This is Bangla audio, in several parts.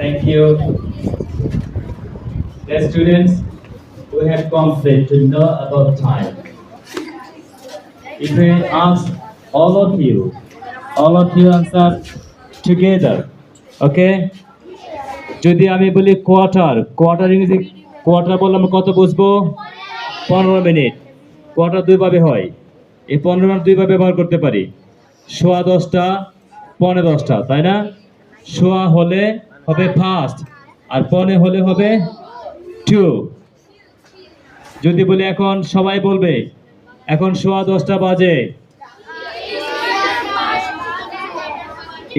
Thank you. The students who have confidence to know about time. If I ask all of you answer together. Okay? যদি আমি বলি কোয়ার্টার ইংরেজি কোয়ার্টার বললে আমরা কত বুঝবো? 15 মিনিট। কোয়ার্টার দুই ভাবে হয়। এই 15 মিনিট দুই ভাবে ব্যবহার করতে পারি। সোয়া 10টা, পৌনে 10টা, তাই না? সোয়া হলে হবে ফার্স্ট, আর পৌনে হলে হবে 2। যদি বলি এখন সবাই বলবে এখন সোয়া 10টা বাজে।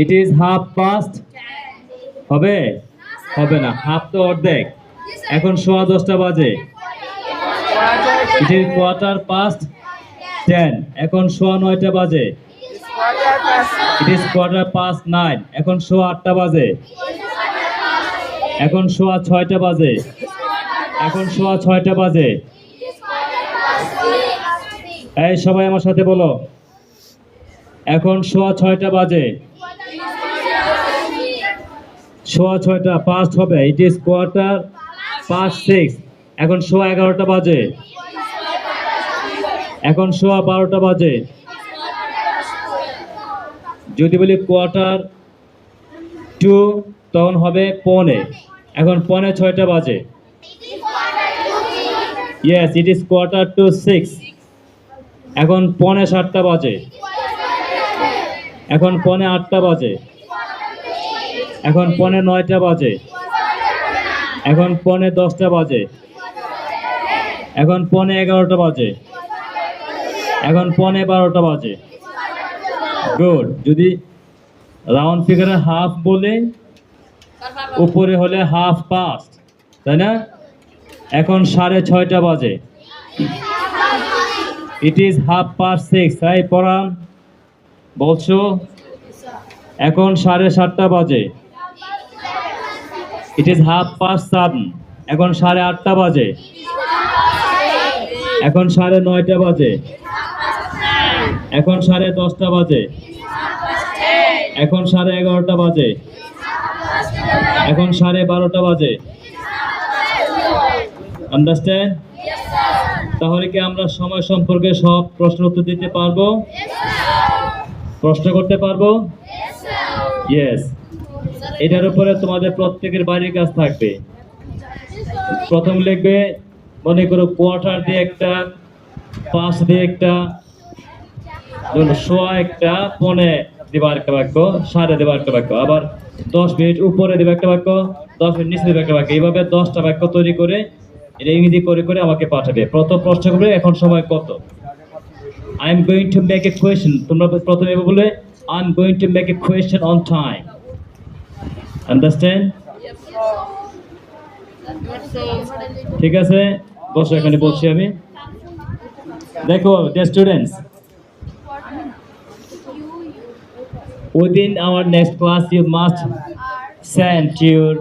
ইট ইজ হাফ পাস্ট হবে? হবে না, হাফ তো অর্ধেক। এখন সোয়া 10টা বাজে। ইট ইজ কোয়ার্টার পাস্ট 10। এখন সোয়া 9টা বাজে। ইট ইজ কোয়ার্টার পাস্ট 9। এখন সোয়া 8টা বাজে। এখন সোয়া 6টা বাজে। এখন সোয়া 6টা বাজে। এই সবাই আমার সাথে বলো, এখন সোয়া 6টা বাজে। সোয়া 6টা পাস্ট হবে। ইট ইজ কোয়ার্টার পাস্ট 6। এখন সোয়া 11টা বাজে। এখন সোয়া 12টা বাজে। যদি বলি কোয়ার্টার 2 তখন হবে পৌনে। এখন পৌনে 6টা বাজে। Yes, it is quarter to 6। এখন পৌনে 7টা বাজে। এখন পৌনে 8টা বাজে। এখন পৌনে 9টা বাজে। এখন পৌনে 10টা বাজে। এখন পৌনে 11টা বাজে। এখন পৌনে 12টা বাজে। গুড। যদি রাউন্ড ফিগারে হাফ বলে উপরে হলে হাফ পাস্ট, তাই না? এখন 6:30টা বাজে। It is half past 6। তাই পড়ান বলছো? এখন 7:30টা বাজে। It is half past 7। এখন 8:30টা বাজে। এখন 9:30টা বাজে। এখন 10:30টা বাজে। এখন 11:30টা বাজে। এখন 12:30টা বাজে। আন্ডারস্ট্যান্ড? তাহলে কি আমরা সময় সম্পর্কে সব প্রশ্নের উত্তর দিতে পারবো? প্রশ্ন করতে পারবো? ইয়েস। এটার উপরে তোমাদের প্রত্যেকের বাড়ির কাজ থাকবে। প্রথম লিখবে, মনে করো কোয়ার্টার দিয়ে একটা, পাঁচ দিয়ে একটা, সোয়া একটা, পৌনে দেবার একটা বাক্য, সাড়ে দেবার একটা বাক্য, আবার 10 মিনিট উপরে দেবে একটা বাক্য, 10 মিনিট নিচে দেবে একটা বাক্য। এইভাবে 10টা বাক্য তৈরি করে এটা ইংরেজি করে করে আমাকে পাঠাবে। প্রথম প্রশ্ন করবে এখন সময় কত। I am going to make a question. তোমরা প্রথমে বলে I am going to make a question on time. Understand? ঠিক আছে, বসো, এখানে বলছি আমি। দেখো dear students, within our next class you must send your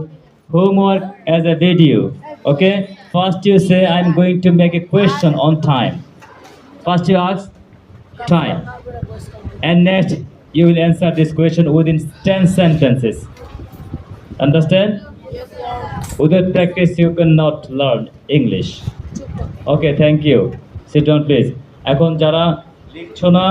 homework as a video. Okay, first you say I'm going to make a question on time. First you ask time, and next you will answer this question within 10 sentences. Understand? Without practice you cannot learn English. Okay, thank you. Sit down please. এখন যারা লিখছো না